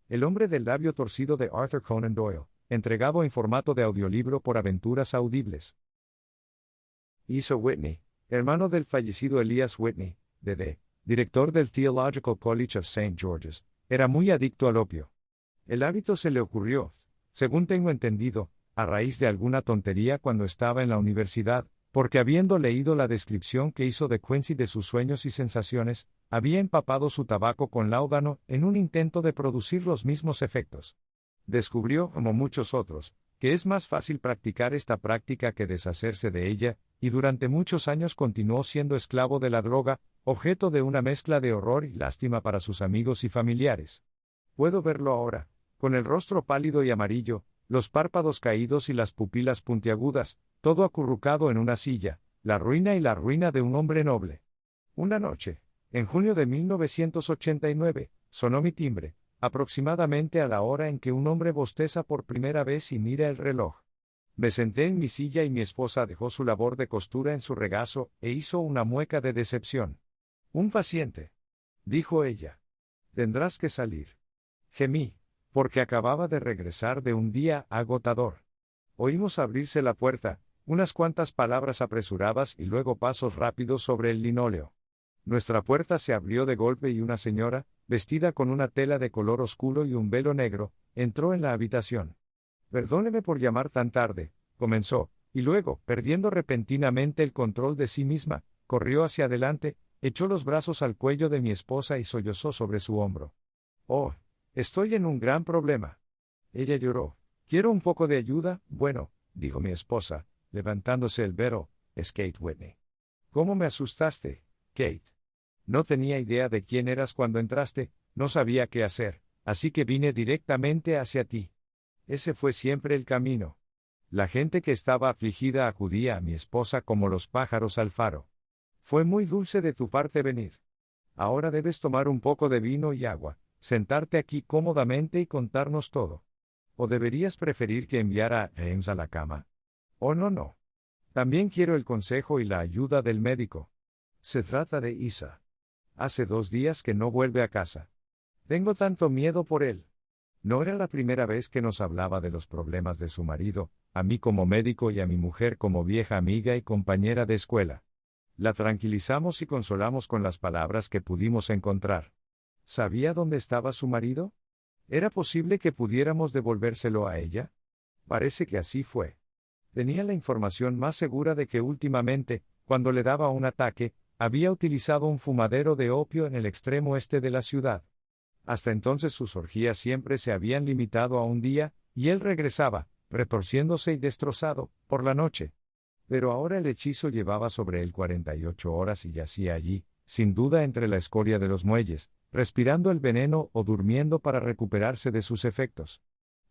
El hombre del labio torcido de Arthur Conan Doyle, entregado en formato de audiolibro por Aventuras Audibles. Isa Whitney, hermano del fallecido Elias Whitney, D.D., director del Theological College of St. George's, era muy adicto al opio. El hábito se le ocurrió, según tengo entendido, a raíz de alguna tontería cuando estaba en la universidad, porque habiendo leído la descripción que hizo de Quincy de sus sueños y sensaciones, había empapado su tabaco con láudano en un intento de producir los mismos efectos. Descubrió, como muchos otros, que es más fácil practicar esta práctica que deshacerse de ella, y durante muchos años continuó siendo esclavo de la droga, objeto de una mezcla de horror y lástima para sus amigos y familiares. Puedo verlo ahora, con el rostro pálido y amarillo, los párpados caídos y las pupilas puntiagudas, todo acurrucado en una silla, la ruina y la ruina de un hombre noble. Una noche, en junio de 1989, sonó mi timbre, aproximadamente a la hora en que un hombre bosteza por primera vez y mira el reloj. Me senté en mi silla y mi esposa dejó su labor de costura en su regazo e hizo una mueca de decepción. «Un paciente», dijo ella. «Tendrás que salir». Gemí, porque acababa de regresar de un día agotador. Oímos abrirse la puerta, unas cuantas palabras apresuradas y luego pasos rápidos sobre el linóleo. Nuestra puerta se abrió de golpe y una señora, vestida con una tela de color oscuro y un velo negro, entró en la habitación. «Perdóneme por llamar tan tarde», comenzó, y luego, perdiendo repentinamente el control de sí misma, corrió hacia adelante, echó los brazos al cuello de mi esposa y sollozó sobre su hombro. «Oh, estoy en un gran problema». Ella lloró. «¿Quiero un poco de ayuda?» «Bueno», dijo mi esposa, levantándose el velo, «es Kate Whitney». «¿Cómo me asustaste, Kate? No tenía idea de quién eras cuando entraste, no sabía qué hacer, así que vine directamente hacia ti». Ese fue siempre el camino. La gente que estaba afligida acudía a mi esposa como los pájaros al faro. «Fue muy dulce de tu parte venir. Ahora debes tomar un poco de vino y agua, sentarte aquí cómodamente y contarnos todo. ¿O deberías preferir que enviara a James a la cama?» «Oh no. También quiero el consejo y la ayuda del médico. Se trata de Isa. Hace 2 días que no vuelve a casa. Tengo tanto miedo por él». No era la primera vez que nos hablaba de los problemas de su marido, a mí como médico y a mi mujer como vieja amiga y compañera de escuela. La tranquilizamos y consolamos con las palabras que pudimos encontrar. ¿Sabía dónde estaba su marido? ¿Era posible que pudiéramos devolvérselo a ella? Parece que así fue. Tenía la información más segura de que últimamente, cuando le daba un ataque, había utilizado un fumadero de opio en el extremo este de la ciudad. Hasta entonces sus orgías siempre se habían limitado a un día, y él regresaba, retorciéndose y destrozado, por la noche. Pero ahora el hechizo llevaba sobre él 48 horas y yacía allí, sin duda entre la escoria de los muelles, respirando el veneno o durmiendo para recuperarse de sus efectos.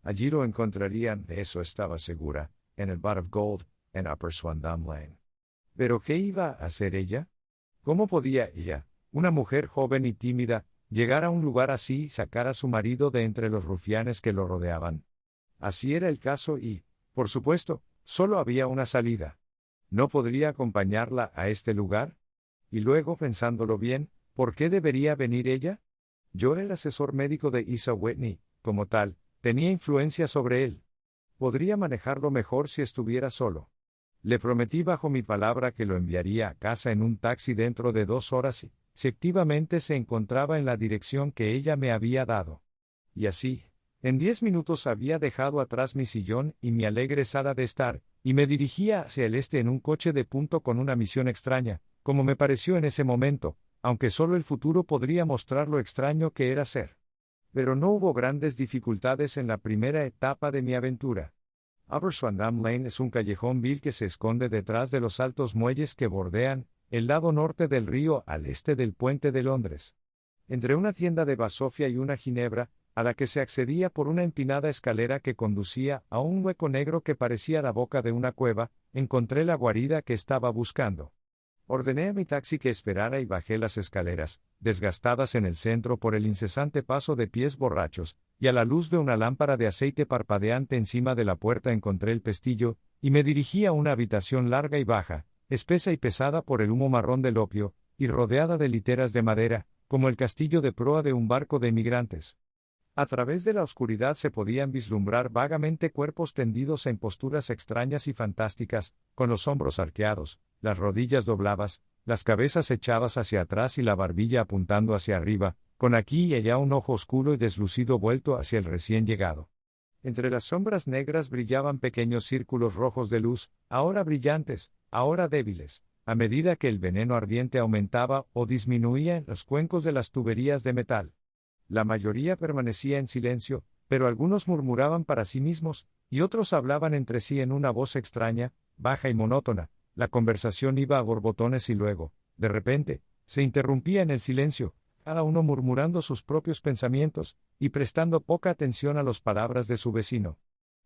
Allí lo encontrarían, de eso estaba segura, en el Bar of Gold, en Upper Swandam Lane. ¿Pero qué iba a hacer ella? ¿Cómo podía ella, una mujer joven y tímida, llegar a un lugar así y sacar a su marido de entre los rufianes que lo rodeaban? Así era el caso y, por supuesto, solo había una salida. ¿No podría acompañarla a este lugar? Y luego, pensándolo bien, ¿por qué debería venir ella? Yo, el asesor médico de Isa Whitney, como tal, tenía influencia sobre él. Podría manejarlo mejor si estuviera solo. Le prometí bajo mi palabra que lo enviaría a casa en un taxi dentro de 2 horas y, si efectivamente se encontraba en la dirección que ella me había dado. Y así, en 10 minutos había dejado atrás mi sillón y mi alegre sala de estar, y me dirigía hacia el este en un coche de punto con una misión extraña, como me pareció en ese momento, aunque solo el futuro podría mostrar lo extraño que era ser. Pero no hubo grandes dificultades en la primera etapa de mi aventura. Upper Swandam Lane es un callejón vil que se esconde detrás de los altos muelles que bordean el lado norte del río al este del puente de Londres. Entre una tienda de basofia y una ginebra, a la que se accedía por una empinada escalera que conducía a un hueco negro que parecía la boca de una cueva, encontré la guarida que estaba buscando. Ordené a mi taxi que esperara y bajé las escaleras, desgastadas en el centro por el incesante paso de pies borrachos, y a la luz de una lámpara de aceite parpadeante encima de la puerta encontré el pestillo, y me dirigí a una habitación larga y baja, espesa y pesada por el humo marrón del opio, y rodeada de literas de madera, como el castillo de proa de un barco de emigrantes. A través de la oscuridad se podían vislumbrar vagamente cuerpos tendidos en posturas extrañas y fantásticas, con los hombros arqueados, las rodillas dobladas, las cabezas echadas hacia atrás y la barbilla apuntando hacia arriba, con aquí y allá un ojo oscuro y deslucido vuelto hacia el recién llegado. Entre las sombras negras brillaban pequeños círculos rojos de luz, ahora brillantes, ahora débiles, a medida que el veneno ardiente aumentaba o disminuía en los cuencos de las tuberías de metal. La mayoría permanecía en silencio, pero algunos murmuraban para sí mismos, y otros hablaban entre sí en una voz extraña, baja y monótona. La conversación iba a borbotones y luego, de repente, se interrumpía en el silencio, cada uno murmurando sus propios pensamientos, y prestando poca atención a las palabras de su vecino.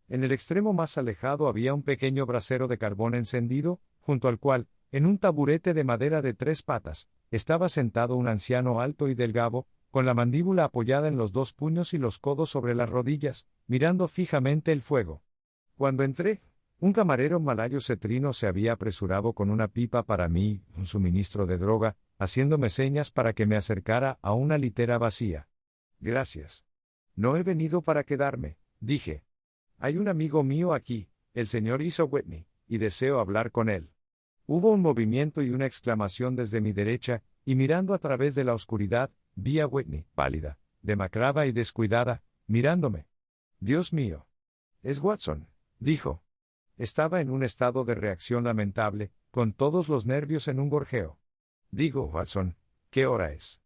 En el extremo más alejado había un pequeño brasero de carbón encendido, junto al cual, en un taburete de madera de 3 patas, estaba sentado un anciano alto y delgado, con la mandíbula apoyada en los 2 puños y los codos sobre las rodillas, mirando fijamente el fuego. Cuando entré, un camarero malayo cetrino se había apresurado con una pipa para mí, un suministro de droga, haciéndome señas para que me acercara a una litera vacía. Gracias. No he venido para quedarme, dije. Hay un amigo mío aquí, el señor Isa Whitney, y deseo hablar con él. Hubo un movimiento y una exclamación desde mi derecha, y mirando a través de la oscuridad, vi a Whitney, pálida, demacrada y descuidada, mirándome. Dios mío. Es Watson, dijo. Estaba en un estado de reacción lamentable, con todos los nervios en un gorjeo. Digo, Watson, ¿qué hora es?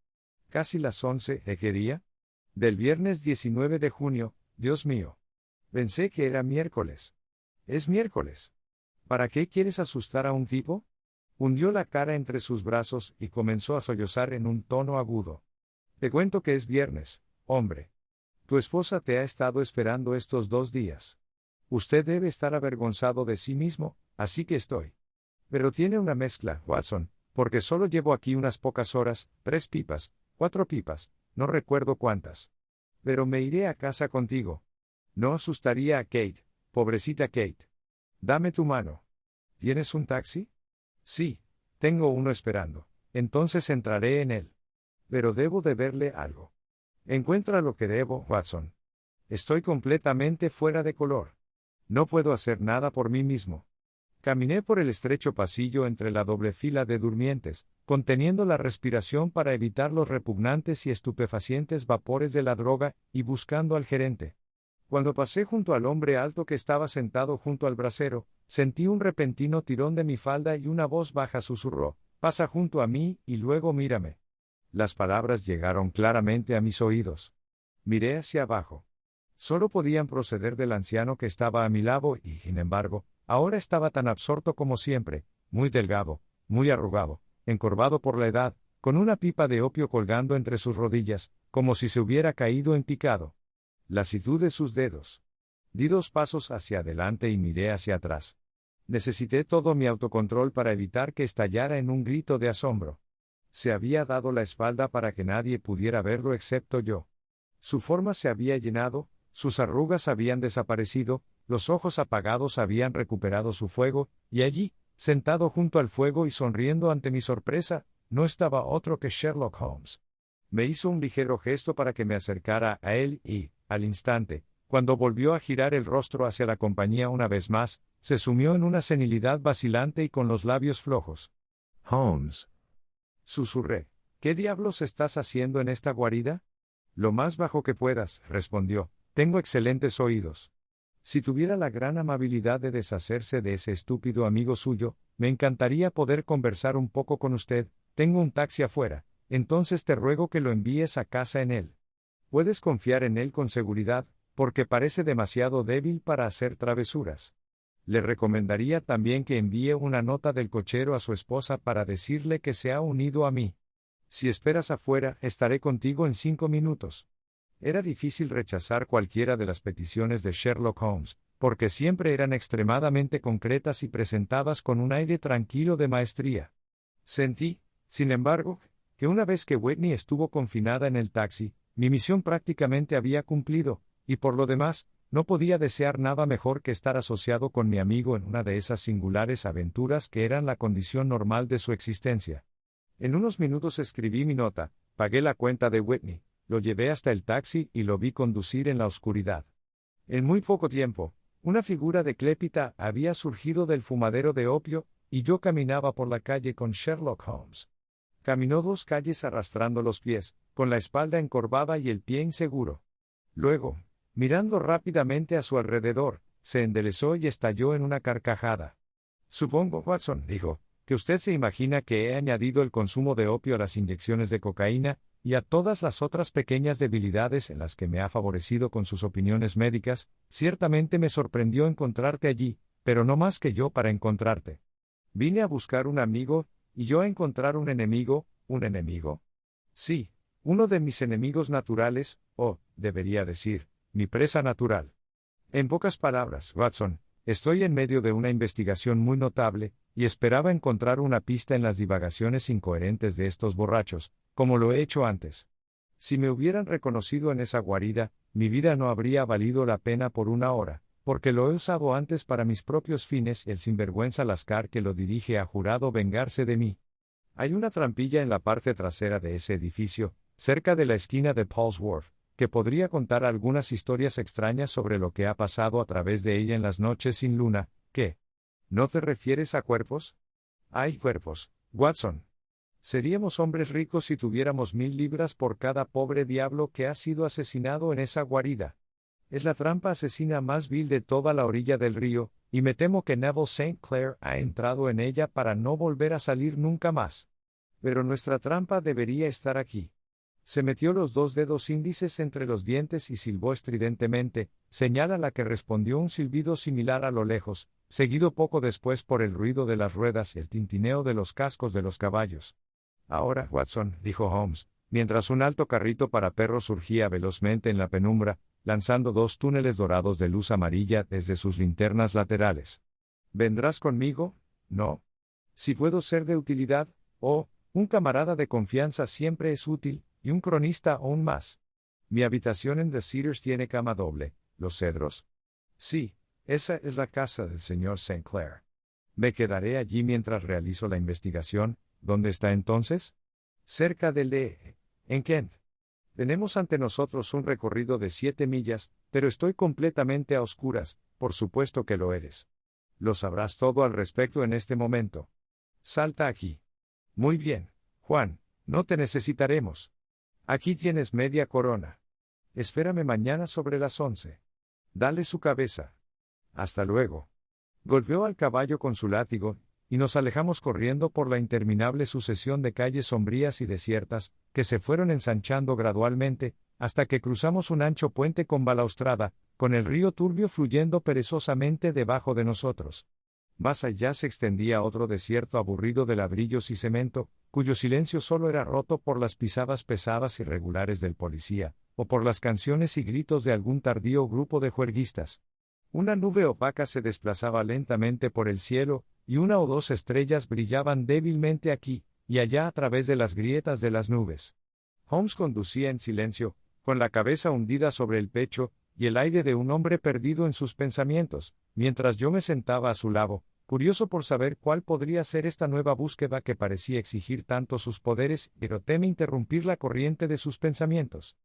Casi las 11, ¿de qué día? Del viernes 19 de junio, Dios mío. Pensé que era miércoles. Es miércoles. ¿Para qué quieres asustar a un tipo? Hundió la cara entre sus brazos y comenzó a sollozar en un tono agudo. Te cuento que es viernes, hombre. Tu esposa te ha estado esperando estos 2 días. Usted debe estar avergonzado de sí mismo, así que estoy. Pero tiene una mezcla, Watson, porque solo llevo aquí unas pocas horas, 3 pipas, 4 pipas, no recuerdo cuántas. Pero me iré a casa contigo. No asustaría a Kate, pobrecita Kate. Dame tu mano. ¿Tienes un taxi? Sí, tengo uno esperando. Entonces entraré en él. Pero debo deberle algo. Encuentra lo que debo, Watson. Estoy completamente fuera de color. No puedo hacer nada por mí mismo. Caminé por el estrecho pasillo entre la doble fila de durmientes, conteniendo la respiración para evitar los repugnantes y estupefacientes vapores de la droga, y buscando al gerente. Cuando pasé junto al hombre alto que estaba sentado junto al brasero, sentí un repentino tirón de mi falda y una voz baja susurró, «Pasa junto a mí y luego mírame». Las palabras llegaron claramente a mis oídos. Miré hacia abajo. Solo podían proceder del anciano que estaba a mi lado y, sin embargo, ahora estaba tan absorto como siempre, muy delgado, muy arrugado, encorvado por la edad, con una pipa de opio colgando entre sus rodillas, como si se hubiera caído en picado. Lasitud de sus dedos. Di 2 pasos hacia adelante y miré hacia atrás. Necesité todo mi autocontrol para evitar que estallara en un grito de asombro. Se había dado la espalda para que nadie pudiera verlo excepto yo. Su forma se había llenado, sus arrugas habían desaparecido, los ojos apagados habían recuperado su fuego, y allí, sentado junto al fuego y sonriendo ante mi sorpresa, no estaba otro que Sherlock Holmes. Me hizo un ligero gesto para que me acercara a él y, al instante, cuando volvió a girar el rostro hacia la compañía una vez más, se sumió en una senilidad vacilante y con los labios flojos. Holmes. Susurré. ¿Qué diablos estás haciendo en esta guarida? Lo más bajo que puedas, respondió. Tengo excelentes oídos. Si tuviera la gran amabilidad de deshacerse de ese estúpido amigo suyo, me encantaría poder conversar un poco con usted. Tengo un taxi afuera, entonces te ruego que lo envíes a casa en él. Puedes confiar en él con seguridad, porque parece demasiado débil para hacer travesuras. Le recomendaría también que envíe una nota del cochero a su esposa para decirle que se ha unido a mí. Si esperas afuera, estaré contigo en 5 minutos. Era difícil rechazar cualquiera de las peticiones de Sherlock Holmes, porque siempre eran extremadamente concretas y presentadas con un aire tranquilo de maestría. Sentí, sin embargo, que una vez que Whitney estuvo confinada en el taxi, mi misión prácticamente había cumplido, y por lo demás, no podía desear nada mejor que estar asociado con mi amigo en una de esas singulares aventuras que eran la condición normal de su existencia. En unos minutos escribí mi nota, pagué la cuenta de Whitney, lo llevé hasta el taxi y lo vi conducir en la oscuridad. En muy poco tiempo, una figura decrépita había surgido del fumadero de opio, y yo caminaba por la calle con Sherlock Holmes. Caminó 2 calles arrastrando los pies, con la espalda encorvada y el pie inseguro. Luego, mirando rápidamente a su alrededor, se enderezó y estalló en una carcajada. Supongo, Watson, dijo, que usted se imagina que he añadido el consumo de opio a las inyecciones de cocaína, y a todas las otras pequeñas debilidades en las que me ha favorecido con sus opiniones médicas. Ciertamente me sorprendió encontrarte allí, pero no más que yo para encontrarte. Vine a buscar un amigo, y yo a encontrar un enemigo. ¿Un enemigo? Sí, uno de mis enemigos naturales, o, debería decir, mi presa natural. En pocas palabras, Watson, estoy en medio de una investigación muy notable, y esperaba encontrar una pista en las divagaciones incoherentes de estos borrachos, como lo he hecho antes. Si me hubieran reconocido en esa guarida, mi vida no habría valido la pena por 1 hora, porque lo he usado antes para mis propios fines y el sinvergüenza Lascar que lo dirige ha jurado vengarse de mí. Hay una trampilla en la parte trasera de ese edificio, cerca de la esquina de Paul's Wharf, que podría contar algunas historias extrañas sobre lo que ha pasado a través de ella en las noches sin luna. ¿Qué? ¿No te refieres a cuerpos? Hay cuerpos, Watson. Seríamos hombres ricos si tuviéramos 1000 libras por cada pobre diablo que ha sido asesinado en esa guarida. Es la trampa asesina más vil de toda la orilla del río, y me temo que Neville St. Clair ha entrado en ella para no volver a salir nunca más. Pero nuestra trampa debería estar aquí. Se metió los 2 dedos índices entre los dientes y silbó estridentemente, señal a la que respondió un silbido similar a lo lejos, seguido poco después por el ruido de las ruedas y el tintineo de los cascos de los caballos. Ahora, Watson, dijo Holmes, mientras un alto carrito para perros surgía velozmente en la penumbra, lanzando 2 túneles dorados de luz amarilla desde sus linternas laterales. ¿Vendrás conmigo? No. Si puedo ser de utilidad, un camarada de confianza siempre es útil, y un cronista aún más. Mi habitación en The Cedars tiene cama doble, ¿Los Cedros? Sí, esa es la casa del señor St. Clair. Me quedaré allí mientras realizo la investigación. ¿Dónde está entonces? Cerca de Lee, en Kent. Tenemos ante nosotros un recorrido de 7 millas, pero estoy completamente a oscuras, por supuesto que lo eres. Lo sabrás todo al respecto en este momento. Salta aquí. Muy bien, Juan, no te necesitaremos. Aquí tienes media corona. Espérame mañana sobre las 11. Dale su cabeza. Hasta luego. Golpeó al caballo con su látigo, y nos alejamos corriendo por la interminable sucesión de calles sombrías y desiertas, que se fueron ensanchando gradualmente, hasta que cruzamos un ancho puente con balaustrada, con el río turbio fluyendo perezosamente debajo de nosotros. Más allá se extendía otro desierto aburrido de ladrillos y cemento, cuyo silencio solo era roto por las pisadas pesadas y regulares del policía, o por las canciones y gritos de algún tardío grupo de juerguistas. Una nube opaca se desplazaba lentamente por el cielo, y 1 o 2 estrellas brillaban débilmente aquí y allá a través de las grietas de las nubes. Holmes conducía en silencio, con la cabeza hundida sobre el pecho, y el aire de un hombre perdido en sus pensamientos, mientras yo me sentaba a su lado, curioso por saber cuál podría ser esta nueva búsqueda que parecía exigir tanto sus poderes, pero teme interrumpir la corriente de sus pensamientos.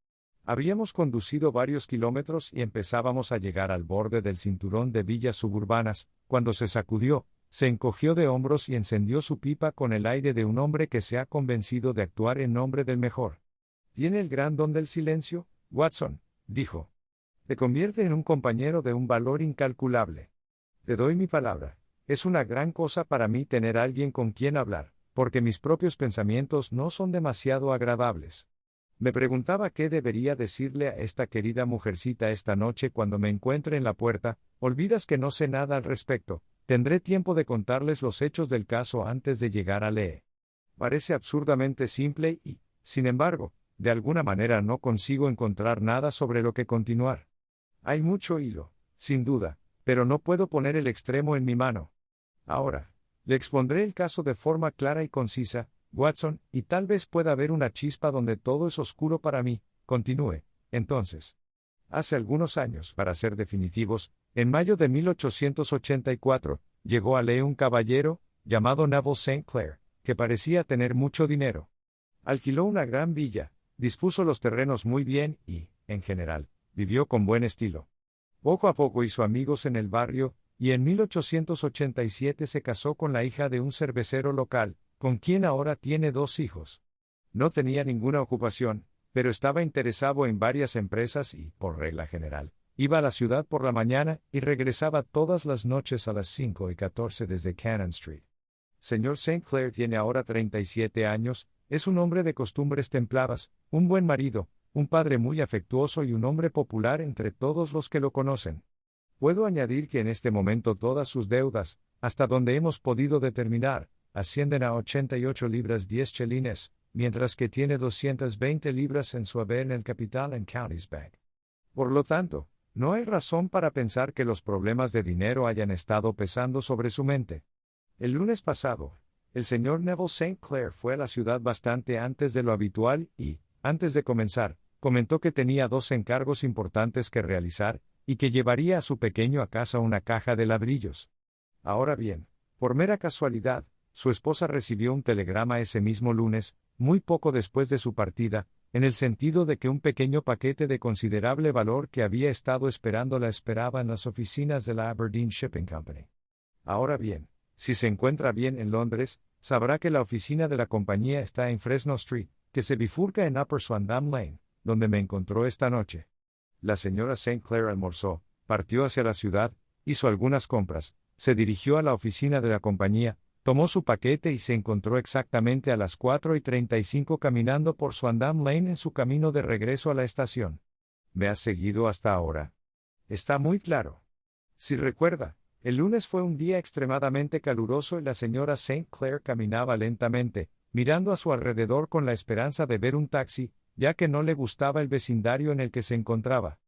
Habíamos conducido varios kilómetros y empezábamos a llegar al borde del cinturón de villas suburbanas, cuando se sacudió, se encogió de hombros y encendió su pipa con el aire de un hombre que se ha convencido de actuar en nombre del mejor. ¿Tiene el gran don del silencio, Watson?, dijo. Te convierte en un compañero de un valor incalculable. Te doy mi palabra, es una gran cosa para mí tener alguien con quien hablar, porque mis propios pensamientos no son demasiado agradables. Me preguntaba qué debería decirle a esta querida mujercita esta noche cuando me encuentre en la puerta. Olvidas que no sé nada al respecto. Tendré tiempo de contarles los hechos del caso antes de llegar a Lee. Parece absurdamente simple y, sin embargo, de alguna manera no consigo encontrar nada sobre lo que continuar. Hay mucho hilo, sin duda, pero no puedo poner el extremo en mi mano. Ahora, le expondré el caso de forma clara y concisa, Watson, y tal vez pueda haber una chispa donde todo es oscuro para mí. Continúe, entonces. Hace algunos años, para ser definitivos, en mayo de 1884, llegó a Lee un caballero, llamado Neville St. Clair, que parecía tener mucho dinero. Alquiló una gran villa, dispuso los terrenos muy bien y, en general, vivió con buen estilo. Poco a poco hizo amigos en el barrio, y en 1887 se casó con la hija de un cervecero local, con quien ahora tiene 2 hijos. No tenía ninguna ocupación, pero estaba interesado en varias empresas y, por regla general, iba a la ciudad por la mañana y regresaba todas las noches a las 5:14 desde Cannon Street. Señor St. Clair tiene ahora 37 años, es un hombre de costumbres templadas, un buen marido, un padre muy afectuoso y un hombre popular entre todos los que lo conocen. Puedo añadir que en este momento todas sus deudas, hasta donde hemos podido determinar, ascienden a 88 libras 10 chelines, mientras que tiene 220 libras en su haber en el Capital and Counties Bank. Por lo tanto, no hay razón para pensar que los problemas de dinero hayan estado pesando sobre su mente. El lunes pasado, el señor Neville St. Clair fue a la ciudad bastante antes de lo habitual y, antes de comenzar, comentó que tenía 2 encargos importantes que realizar, y que llevaría a su pequeño a casa una caja de ladrillos. Ahora bien, por mera casualidad, su esposa recibió un telegrama ese mismo lunes, muy poco después de su partida, en el sentido de que un pequeño paquete de considerable valor que había estado esperando la esperaba en las oficinas de la Aberdeen Shipping Company. Ahora bien, si se encuentra bien en Londres, sabrá que la oficina de la compañía está en Fresno Street, que se bifurca en Upper Swandam Lane, donde me encontró esta noche. La señora St. Clair almorzó, partió hacia la ciudad, hizo algunas compras, se dirigió a la oficina de la compañía, tomó su paquete y se encontró exactamente a las 4:35 caminando por Swandam Lane en su camino de regreso a la estación. ¿Me has seguido hasta ahora? Está muy claro. Si recuerda, el lunes fue un día extremadamente caluroso y la señora St. Clair caminaba lentamente, mirando a su alrededor con la esperanza de ver un taxi, ya que no le gustaba el vecindario en el que se encontraba.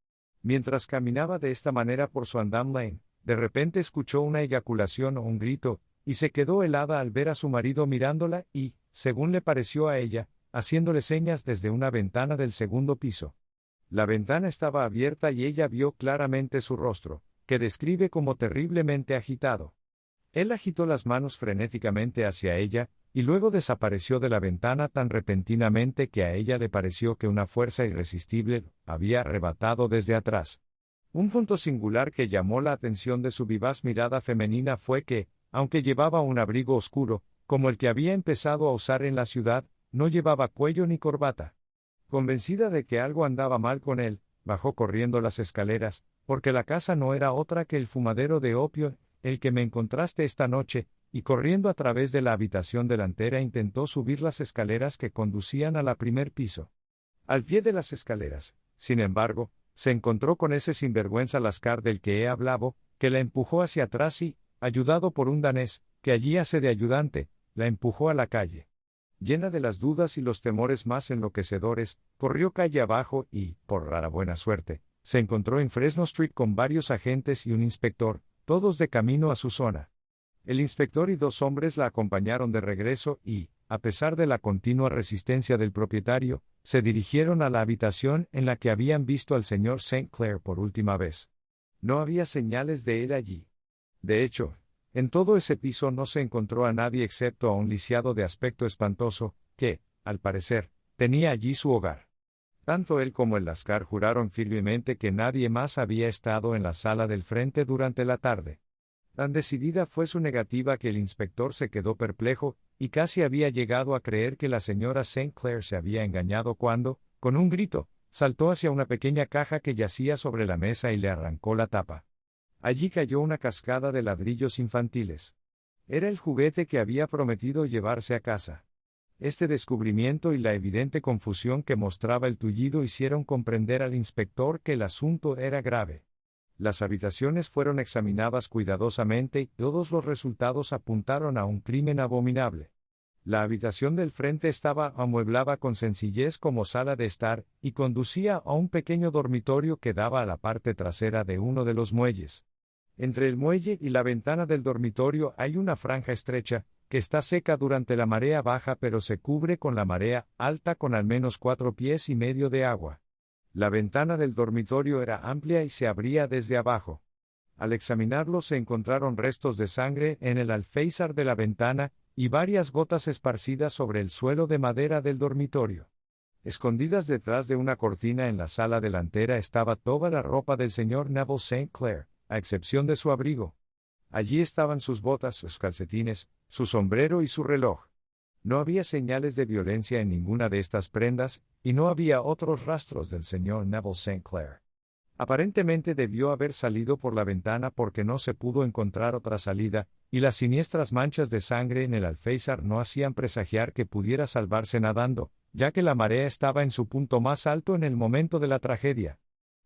Mientras caminaba de esta manera por Swandam Lane, de repente escuchó una eyaculación o un grito, y se quedó helada al ver a su marido mirándola y, según le pareció a ella, haciéndole señas desde una ventana del segundo piso. La ventana estaba abierta y ella vio claramente su rostro, que describe como terriblemente agitado. Él agitó las manos frenéticamente hacia ella, y luego desapareció de la ventana tan repentinamente que a ella le pareció que una fuerza irresistible había arrebatado desde atrás. Un punto singular que llamó la atención de su vivaz mirada femenina fue que, aunque llevaba un abrigo oscuro, como el que había empezado a usar en la ciudad, no llevaba cuello ni corbata. Convencida de que algo andaba mal con él, bajó corriendo las escaleras, porque la casa no era otra que el fumadero de opio, el que me encontraste esta noche, y corriendo a través de la habitación delantera intentó subir las escaleras que conducían al primer piso. Al pie de las escaleras, sin embargo, se encontró con ese sinvergüenza Lascar del que he hablado, que la empujó hacia atrás y, ayudado por un danés, que allí hace de ayudante, la empujó a la calle. Llena de las dudas y los temores más enloquecedores, corrió calle abajo y, por rara buena suerte, se encontró en Fresno Street con varios agentes y un inspector, todos de camino a su zona. El inspector y 2 hombres la acompañaron de regreso y, a pesar de la continua resistencia del propietario, se dirigieron a la habitación en la que habían visto al señor St. Clair por última vez. No había señales de él allí. De hecho, en todo ese piso no se encontró a nadie excepto a un lisiado de aspecto espantoso, que, al parecer, tenía allí su hogar. Tanto él como el Lascar juraron firmemente que nadie más había estado en la sala del frente durante la tarde. Tan decidida fue su negativa que el inspector se quedó perplejo, y casi había llegado a creer que la señora St. Clair se había engañado cuando, con un grito, saltó hacia una pequeña caja que yacía sobre la mesa y le arrancó la tapa. Allí cayó una cascada de ladrillos infantiles. Era el juguete que había prometido llevarse a casa. Este descubrimiento y la evidente confusión que mostraba el tullido hicieron comprender al inspector que el asunto era grave. Las habitaciones fueron examinadas cuidadosamente y todos los resultados apuntaron a un crimen abominable. La habitación del frente estaba amueblada con sencillez como sala de estar, y conducía a un pequeño dormitorio que daba a la parte trasera de uno de los muelles. Entre el muelle y la ventana del dormitorio hay una franja estrecha, que está seca durante la marea baja pero se cubre con la marea alta con al menos 4,5 pies de agua. La ventana del dormitorio era amplia y se abría desde abajo. Al examinarlo se encontraron restos de sangre en el alféizar de la ventana, y varias gotas esparcidas sobre el suelo de madera del dormitorio. Escondidas detrás de una cortina en la sala delantera estaba toda la ropa del señor Neville St. Clair, a excepción de su abrigo. Allí estaban sus botas, sus calcetines, su sombrero y su reloj. No había señales de violencia en ninguna de estas prendas, y no había otros rastros del señor Neville St. Clair. Aparentemente debió haber salido por la ventana porque no se pudo encontrar otra salida, y las siniestras manchas de sangre en el alféizar no hacían presagiar que pudiera salvarse nadando, ya que la marea estaba en su punto más alto en el momento de la tragedia.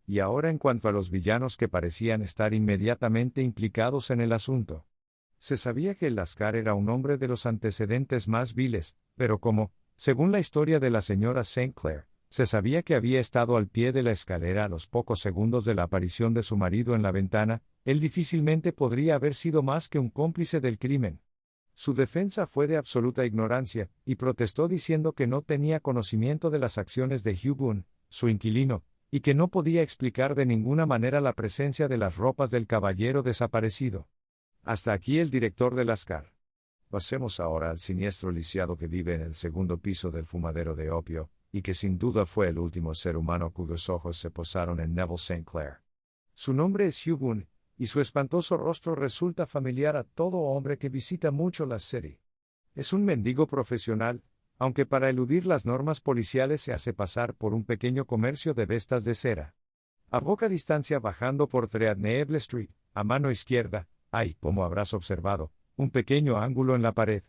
Y ahora en cuanto a los villanos que parecían estar inmediatamente implicados en el asunto. Se sabía que el Lascar era un hombre de los antecedentes más viles, pero como, según la historia de la señora St. Clair, se sabía que había estado al pie de la escalera a los pocos segundos de la aparición de su marido en la ventana, él difícilmente podría haber sido más que un cómplice del crimen. Su defensa fue de absoluta ignorancia, y protestó diciendo que no tenía conocimiento de las acciones de Hugh Boone, su inquilino, y que no podía explicar de ninguna manera la presencia de las ropas del caballero desaparecido. Hasta aquí el director del Lascar. Pasemos ahora al siniestro lisiado que vive en el segundo piso del fumadero de opio, y que sin duda fue el último ser humano cuyos ojos se posaron en Neville St. Clair. Su nombre es Hugh Boone, y su espantoso rostro resulta familiar a todo hombre que visita mucho la City. Es un mendigo profesional, aunque para eludir las normas policiales se hace pasar por un pequeño comercio de vestas de cera. A poca distancia bajando por Threadneedle Street, a mano izquierda, hay, como habrás observado, un pequeño ángulo en la pared.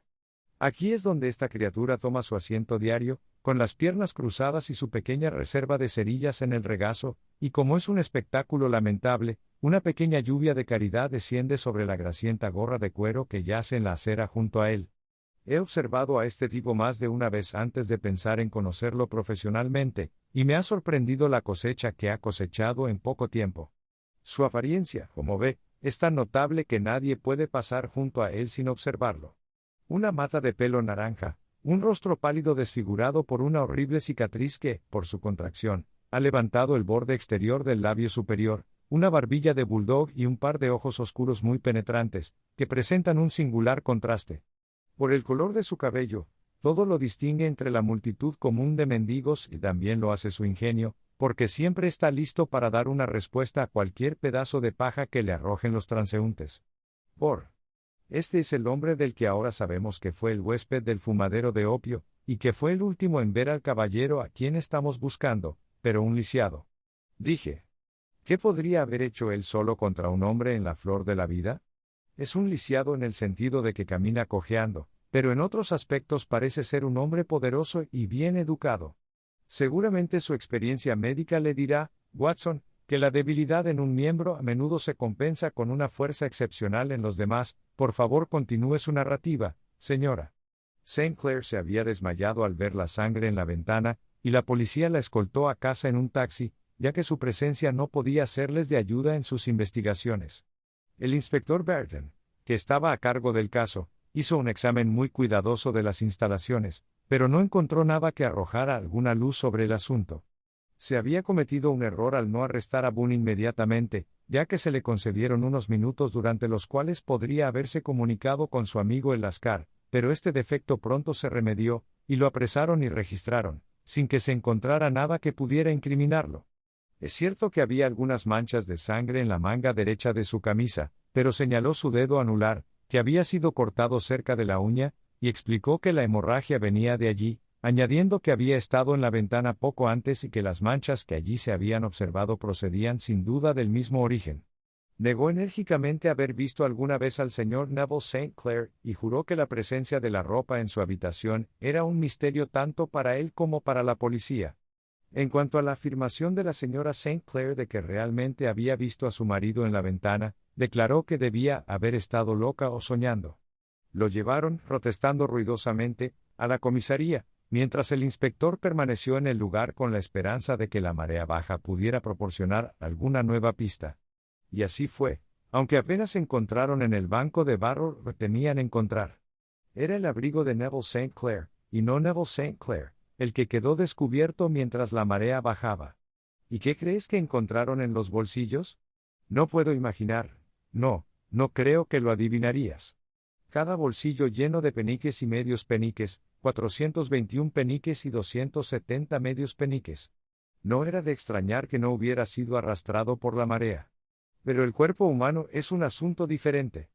Aquí es donde esta criatura toma su asiento diario, con las piernas cruzadas y su pequeña reserva de cerillas en el regazo, y como es un espectáculo lamentable, una pequeña lluvia de caridad desciende sobre la grasienta gorra de cuero que yace en la acera junto a él. He observado a este tipo más de una vez antes de pensar en conocerlo profesionalmente, y me ha sorprendido la cosecha que ha cosechado en poco tiempo. Su apariencia, como ve, es tan notable que nadie puede pasar junto a él sin observarlo. Una mata de pelo naranja, un rostro pálido desfigurado por una horrible cicatriz que, por su contracción, ha levantado el borde exterior del labio superior, una barbilla de bulldog y un par de ojos oscuros muy penetrantes, que presentan un singular contraste. Por el color de su cabello, todo lo distingue entre la multitud común de mendigos y también lo hace su ingenio, porque siempre está listo para dar una respuesta a cualquier pedazo de paja que le arrojen los transeúntes. Este es el hombre del que ahora sabemos que fue el huésped del fumadero de opio, y que fue el último en ver al caballero a quien estamos buscando, pero un lisiado. Dije. ¿Qué podría haber hecho él solo contra un hombre en la flor de la vida? Es un lisiado en el sentido de que camina cojeando, pero en otros aspectos parece ser un hombre poderoso y bien educado. Seguramente su experiencia médica le dirá, Watson, que la debilidad en un miembro a menudo se compensa con una fuerza excepcional en los demás. Por favor, continúe su narrativa, señora. St. Clair se había desmayado al ver la sangre en la ventana, y la policía la escoltó a casa en un taxi, ya que su presencia no podía serles de ayuda en sus investigaciones. El inspector Burton, que estaba a cargo del caso, hizo un examen muy cuidadoso de las instalaciones, pero no encontró nada que arrojara alguna luz sobre el asunto. Se había cometido un error al no arrestar a Boone inmediatamente, ya que se le concedieron unos minutos durante los cuales podría haberse comunicado con su amigo el Lascar, pero este defecto pronto se remedió, y lo apresaron y registraron, sin que se encontrara nada que pudiera incriminarlo. Es cierto que había algunas manchas de sangre en la manga derecha de su camisa, pero señaló su dedo anular, que había sido cortado cerca de la uña, y explicó que la hemorragia venía de allí, añadiendo que había estado en la ventana poco antes y que las manchas que allí se habían observado procedían sin duda del mismo origen. Negó enérgicamente haber visto alguna vez al señor Neville St. Clair, y juró que la presencia de la ropa en su habitación era un misterio tanto para él como para la policía. En cuanto a la afirmación de la señora St. Clair de que realmente había visto a su marido en la ventana, declaró que debía haber estado loca o soñando. Lo llevaron, protestando ruidosamente, a la comisaría, mientras el inspector permaneció en el lugar con la esperanza de que la marea baja pudiera proporcionar alguna nueva pista. Y así fue, aunque apenas encontraron en el banco de barro lo que temían encontrar. Era el abrigo de Neville St. Clair, y no Neville St. Clair, el que quedó descubierto mientras la marea bajaba. ¿Y qué crees que encontraron en los bolsillos? No puedo imaginar. No creo que lo adivinarías. Cada bolsillo lleno de peniques y medios peniques, 421 peniques y 270 medios peniques. No era de extrañar que no hubiera sido arrastrado por la marea. Pero el cuerpo humano es un asunto diferente.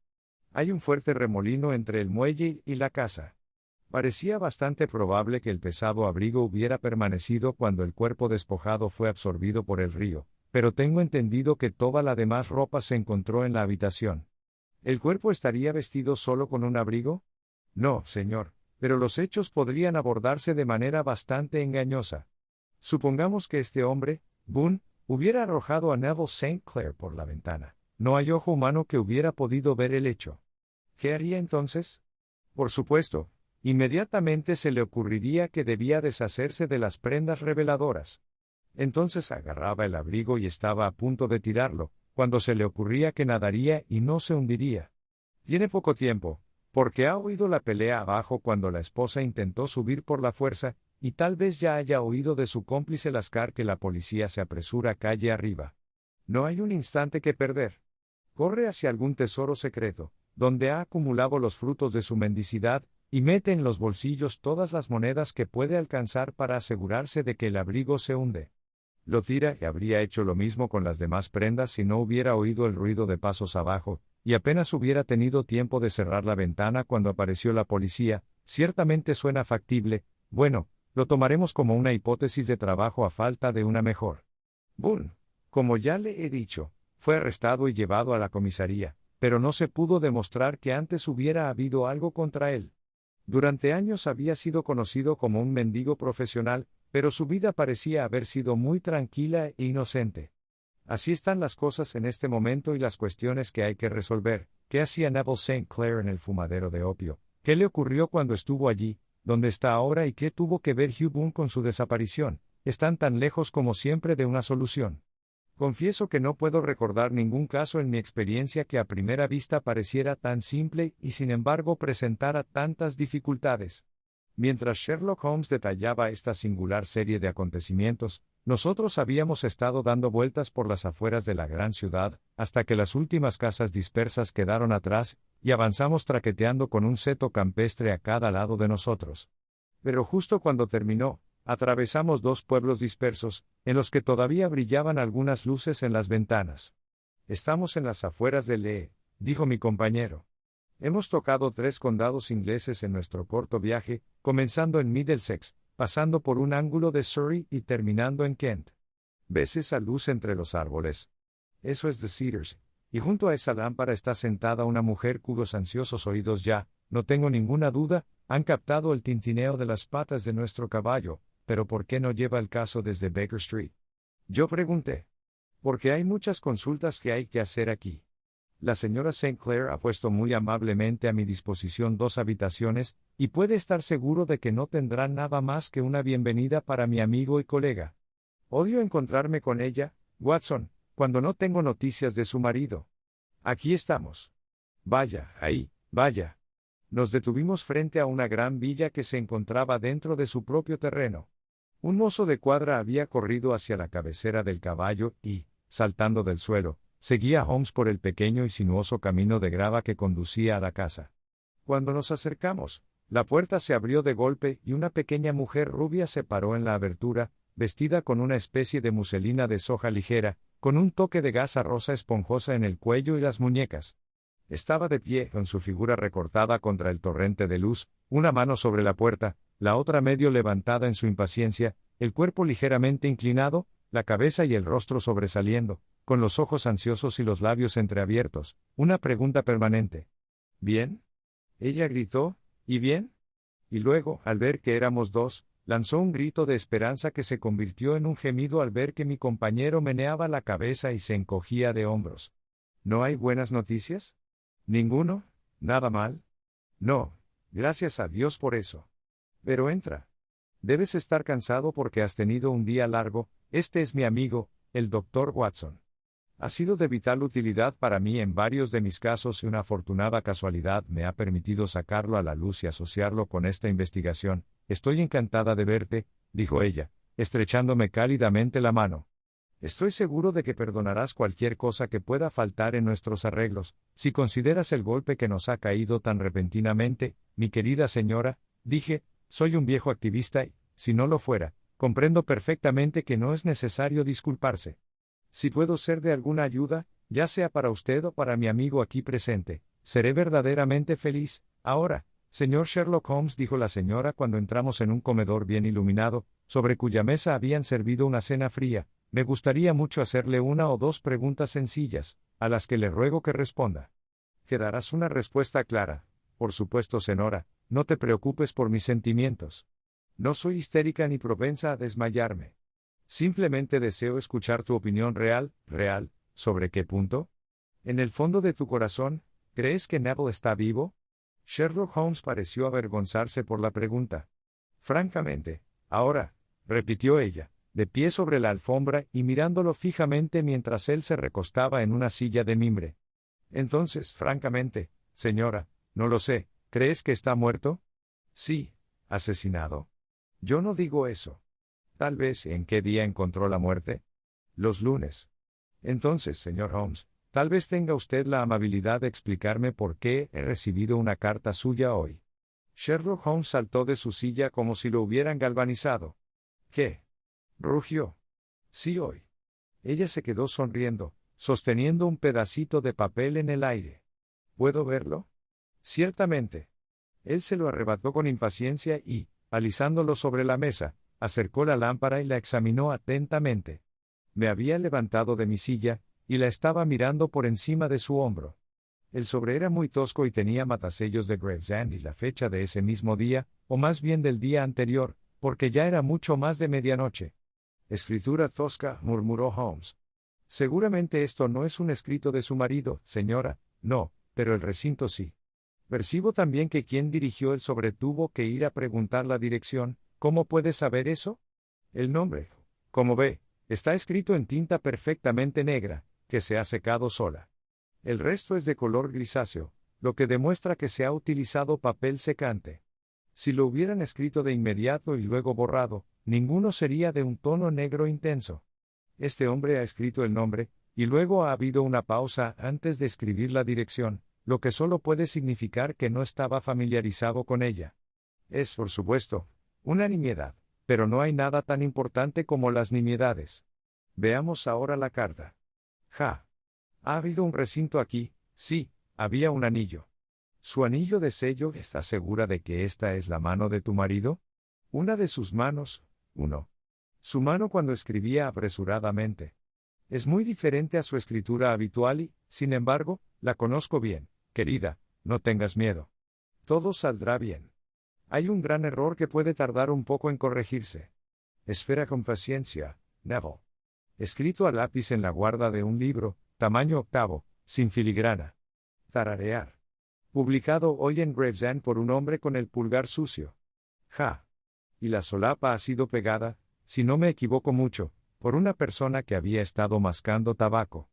Hay un fuerte remolino entre el muelle y la casa. Parecía bastante probable que el pesado abrigo hubiera permanecido cuando el cuerpo despojado fue absorbido por el río, pero tengo entendido que toda la demás ropa se encontró en la habitación. ¿El cuerpo estaría vestido solo con un abrigo? No, señor, pero los hechos podrían abordarse de manera bastante engañosa. Supongamos que este hombre, Boone, hubiera arrojado a Neville St. Clair por la ventana. No hay ojo humano que hubiera podido ver el hecho. ¿Qué haría entonces? Por supuesto, inmediatamente se le ocurriría que debía deshacerse de las prendas reveladoras. Entonces agarraba el abrigo y estaba a punto de tirarlo, cuando se le ocurría que nadaría y no se hundiría. Tiene poco tiempo, porque ha oído la pelea abajo cuando la esposa intentó subir por la fuerza, y tal vez ya haya oído de su cómplice lascar que la policía se apresura calle arriba. No hay un instante que perder. Corre hacia algún tesoro secreto, donde ha acumulado los frutos de su mendicidad, y mete en los bolsillos todas las monedas que puede alcanzar para asegurarse de que el abrigo se hunde. Lo tira y habría hecho lo mismo con las demás prendas si no hubiera oído el ruido de pasos abajo, y apenas hubiera tenido tiempo de cerrar la ventana cuando apareció la policía. Ciertamente suena factible. Bueno, lo tomaremos como una hipótesis de trabajo a falta de una mejor. Boone, como ya le he dicho, fue arrestado y llevado a la comisaría, pero no se pudo demostrar que antes hubiera habido algo contra él. Durante años había sido conocido como un mendigo profesional, pero su vida parecía haber sido muy tranquila e inocente. Así están las cosas en este momento y las cuestiones que hay que resolver. ¿Qué hacía Neville St. Clair en el fumadero de opio? ¿Qué le ocurrió cuando estuvo allí? ¿Dónde está ahora y qué tuvo que ver Hugh Boone con su desaparición? Están tan lejos como siempre de una solución. Confieso que no puedo recordar ningún caso en mi experiencia que a primera vista pareciera tan simple y sin embargo presentara tantas dificultades. Mientras Sherlock Holmes detallaba esta singular serie de acontecimientos, nosotros habíamos estado dando vueltas por las afueras de la gran ciudad, hasta que las últimas casas dispersas quedaron atrás, y avanzamos traqueteando con un seto campestre a cada lado de nosotros. Pero justo cuando terminó, atravesamos dos pueblos dispersos, en los que todavía brillaban algunas luces en las ventanas. Estamos en las afueras de Lee, dijo mi compañero. Hemos tocado 3 condados ingleses en nuestro corto viaje, comenzando en Middlesex, pasando por un ángulo de Surrey y terminando en Kent. ¿Ves esa luz entre los árboles? Eso es The Cedars, y junto a esa lámpara está sentada una mujer cuyos ansiosos oídos ya, no tengo ninguna duda, han captado el tintineo de las patas de nuestro caballo. ¿Pero por qué no lleva el caso desde Baker Street? Yo pregunté. Porque hay muchas consultas que hay que hacer aquí. La señora St. Clair ha puesto muy amablemente a mi disposición 2 habitaciones, y puede estar seguro de que no tendrá nada más que una bienvenida para mi amigo y colega. Odio encontrarme con ella, Watson, cuando no tengo noticias de su marido. Aquí estamos. Vaya, ahí, vaya. Nos detuvimos frente a una gran villa que se encontraba dentro de su propio terreno. Un mozo de cuadra había corrido hacia la cabecera del caballo y, saltando del suelo, seguía a Holmes por el pequeño y sinuoso camino de grava que conducía a la casa. Cuando nos acercamos, la puerta se abrió de golpe y una pequeña mujer rubia se paró en la abertura, vestida con una especie de muselina de soja ligera, con un toque de gasa rosa esponjosa en el cuello y las muñecas. Estaba de pie, con su figura recortada contra el torrente de luz, una mano sobre la puerta, la otra medio levantada en su impaciencia, el cuerpo ligeramente inclinado, la cabeza y el rostro sobresaliendo, con los ojos ansiosos y los labios entreabiertos, una pregunta permanente. ¿Bien? Ella gritó, ¿y bien? Y luego, al ver que éramos 2, lanzó un grito de esperanza que se convirtió en un gemido al ver que mi compañero meneaba la cabeza y se encogía de hombros. ¿No hay buenas noticias? ¿Ninguno? ¿Nada mal? No, gracias a Dios por eso. Pero entra. Debes estar cansado porque has tenido un día largo. Este es mi amigo, el Dr. Watson. Ha sido de vital utilidad para mí en varios de mis casos y una afortunada casualidad me ha permitido sacarlo a la luz y asociarlo con esta investigación. Estoy encantada de verte, dijo ella, estrechándome cálidamente la mano. Estoy seguro de que perdonarás cualquier cosa que pueda faltar en nuestros arreglos, si consideras el golpe que nos ha caído tan repentinamente, mi querida señora, dije, soy un viejo activista y, si no lo fuera, comprendo perfectamente que no es necesario disculparse. Si puedo ser de alguna ayuda, ya sea para usted o para mi amigo aquí presente, seré verdaderamente feliz. Ahora, señor Sherlock Holmes, dijo la señora cuando entramos en un comedor bien iluminado, sobre cuya mesa habían servido una cena fría, me gustaría mucho hacerle una o dos preguntas sencillas, a las que le ruego que responda. Que darás una respuesta clara. Por supuesto, señora, no te preocupes por mis sentimientos. No soy histérica ni propensa a desmayarme. Simplemente deseo escuchar tu opinión real, ¿sobre qué punto? En el fondo de tu corazón, ¿crees que Neville está vivo? Sherlock Holmes pareció avergonzarse por la pregunta. Francamente, ahora, repitió ella, de pie sobre la alfombra y mirándolo fijamente mientras él se recostaba en una silla de mimbre. Entonces, francamente, señora, no lo sé, ¿crees que está muerto? Sí, asesinado. Yo no digo eso. Tal vez, ¿en qué día encontró la muerte? Los lunes. Entonces, señor Holmes, tal vez tenga usted la amabilidad de explicarme por qué he recibido una carta suya hoy. Sherlock Holmes saltó de su silla como si lo hubieran galvanizado. ¿Qué? Rugió. Sí, hoy. Ella se quedó sonriendo, sosteniendo un pedacito de papel en el aire. ¿Puedo verlo? Ciertamente. Él se lo arrebató con impaciencia y, alisándolo sobre la mesa, acercó la lámpara y la examinó atentamente. Me había levantado de mi silla, y la estaba mirando por encima de su hombro. El sobre era muy tosco y tenía matasellos de Gravesend y la fecha de ese mismo día, o más bien del día anterior, porque ya era mucho más de medianoche. Escritura tosca, murmuró Holmes. Seguramente esto no es un escrito de su marido, señora, no, pero el recinto sí. Percibo también que quien dirigió el sobre tuvo que ir a preguntar la dirección. ¿Cómo puede saber eso? El nombre, como ve, está escrito en tinta perfectamente negra, que se ha secado sola. El resto es de color grisáceo, lo que demuestra que se ha utilizado papel secante. Si lo hubieran escrito de inmediato y luego borrado, ninguno sería de un tono negro intenso. Este hombre ha escrito el nombre, y luego ha habido una pausa antes de escribir la dirección, lo que solo puede significar que no estaba familiarizado con ella. Es, por supuesto, una nimiedad, pero no hay nada tan importante como las nimiedades. Veamos ahora la carta. Ja. Ha habido un recinto aquí, sí, había un anillo. ¿Su anillo de sello? ¿Estás segura de que esta es la mano de tu marido? Una de sus manos, uno. Su mano cuando escribía apresuradamente. Es muy diferente a su escritura habitual y, sin embargo, la conozco bien, querida, no tengas miedo. Todo saldrá bien. Hay un gran error que puede tardar un poco en corregirse. Espera con paciencia, Neville. Escrito a lápiz en la guarda de un libro, tamaño octavo, sin filigrana. Tararear. Publicado hoy en Gravesend por un hombre con el pulgar sucio. Ja. Y la solapa ha sido pegada, si no me equivoco mucho, por una persona que había estado mascando tabaco.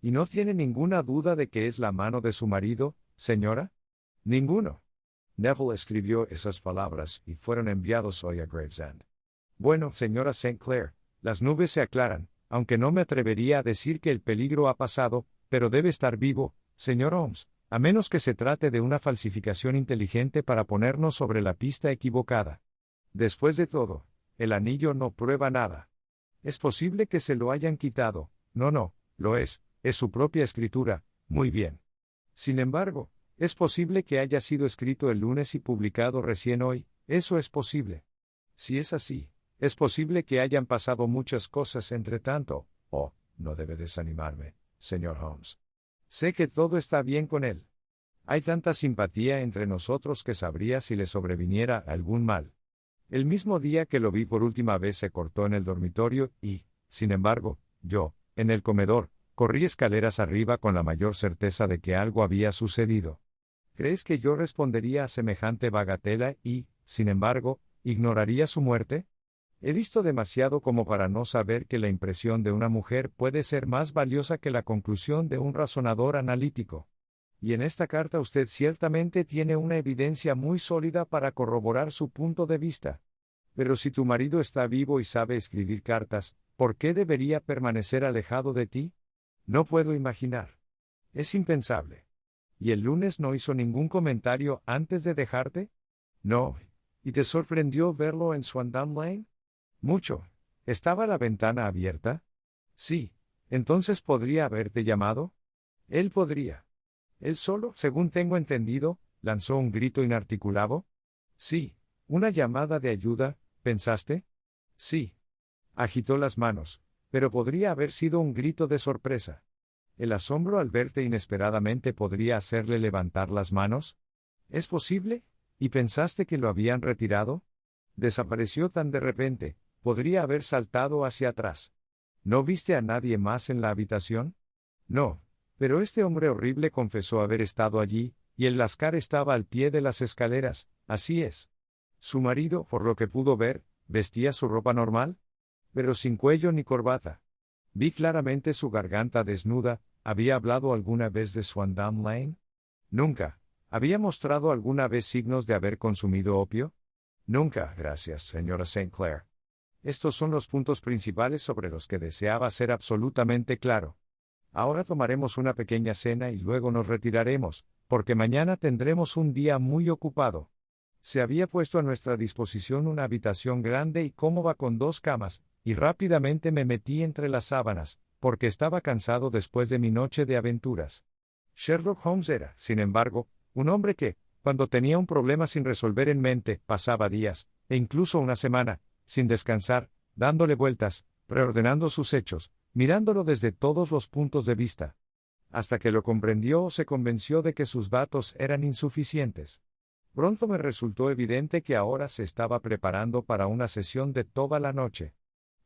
¿Y no tiene ninguna duda de que es la mano de su marido, señora? Ninguno. Neville escribió esas palabras y fueron enviados hoy a Gravesend. Bueno, señora St. Clair, las nubes se aclaran, aunque no me atrevería a decir que el peligro ha pasado, pero debe estar vivo, señor Holmes, a menos que se trate de una falsificación inteligente para ponernos sobre la pista equivocada. Después de todo, el anillo no prueba nada. Es posible que se lo hayan quitado, no, lo es su propia escritura, muy bien. Sin embargo, es posible que haya sido escrito el lunes y publicado recién hoy, eso es posible. Si es así, es posible que hayan pasado muchas cosas entre tanto. No debe desanimarme, señor Holmes. Sé que todo está bien con él. Hay tanta simpatía entre nosotros que sabría si le sobreviniera algún mal. El mismo día que lo vi por última vez se cortó en el dormitorio y, sin embargo, yo, en el comedor, corrí escaleras arriba con la mayor certeza de que algo había sucedido. ¿Crees que yo respondería a semejante bagatela y, sin embargo, ignoraría su muerte? He visto demasiado como para no saber que la impresión de una mujer puede ser más valiosa que la conclusión de un razonador analítico. Y en esta carta usted ciertamente tiene una evidencia muy sólida para corroborar su punto de vista. Pero si tu marido está vivo y sabe escribir cartas, ¿por qué debería permanecer alejado de ti? No puedo imaginar. Es impensable. ¿Y el lunes no hizo ningún comentario antes de dejarte? No, ¿Y te sorprendió verlo en Swandam Lane? Mucho. ¿Estaba la ventana abierta? Sí. ¿Entonces podría haberte llamado? Él podría. Él solo, según tengo entendido, lanzó un grito inarticulado. Sí. ¿Una llamada de ayuda, pensaste? Sí. Agitó las manos, pero podría haber sido un grito de sorpresa. ¿El asombro al verte inesperadamente podría hacerle levantar las manos? ¿Es posible? ¿Y pensaste que lo habían retirado? Desapareció tan de repente, podría haber saltado hacia atrás. ¿No viste a nadie más en la habitación? No, pero este hombre horrible confesó haber estado allí, y el Lascar estaba al pie de las escaleras, así es. Su marido, por lo que pudo ver, vestía su ropa normal, pero sin cuello ni corbata. Vi claramente su garganta desnuda. ¿Había hablado alguna vez de Swandam Lane? Nunca. ¿Había mostrado alguna vez signos de haber consumido opio? Nunca, gracias, señora St. Clair. Estos son los puntos principales sobre los que deseaba ser absolutamente claro. Ahora tomaremos una pequeña cena y luego nos retiraremos, porque mañana tendremos un día muy ocupado. Se había puesto a nuestra disposición una habitación grande y cómoda con 2 camas, y rápidamente me metí entre las sábanas, porque estaba cansado después de mi noche de aventuras. Sherlock Holmes era, sin embargo, un hombre que, cuando tenía un problema sin resolver en mente, pasaba días, e incluso una semana, sin descansar, dándole vueltas, reordenando sus hechos, mirándolo desde todos los puntos de vista. Hasta que lo comprendió o se convenció de que sus datos eran insuficientes. Pronto me resultó evidente que ahora se estaba preparando para una sesión de toda la noche.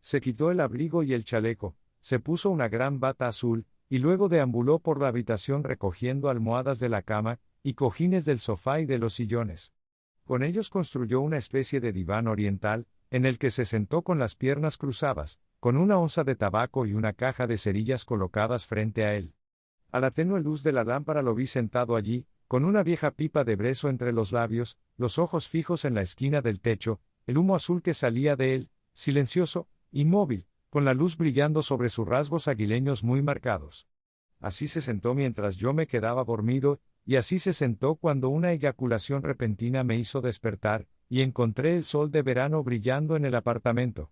Se quitó el abrigo y el chaleco, se puso una gran bata azul, y luego deambuló por la habitación recogiendo almohadas de la cama, y cojines del sofá y de los sillones. Con ellos construyó una especie de diván oriental, en el que se sentó con las piernas cruzadas, con una onza de tabaco y una caja de cerillas colocadas frente a él. A la tenue luz de la lámpara lo vi sentado allí, con una vieja pipa de brezo entre los labios, los ojos fijos en la esquina del techo, el humo azul que salía de él, silencioso, inmóvil, con la luz brillando sobre sus rasgos aguileños muy marcados. Así se sentó mientras yo me quedaba dormido, y así se sentó cuando una eyaculación repentina me hizo despertar, y encontré el sol de verano brillando en el apartamento.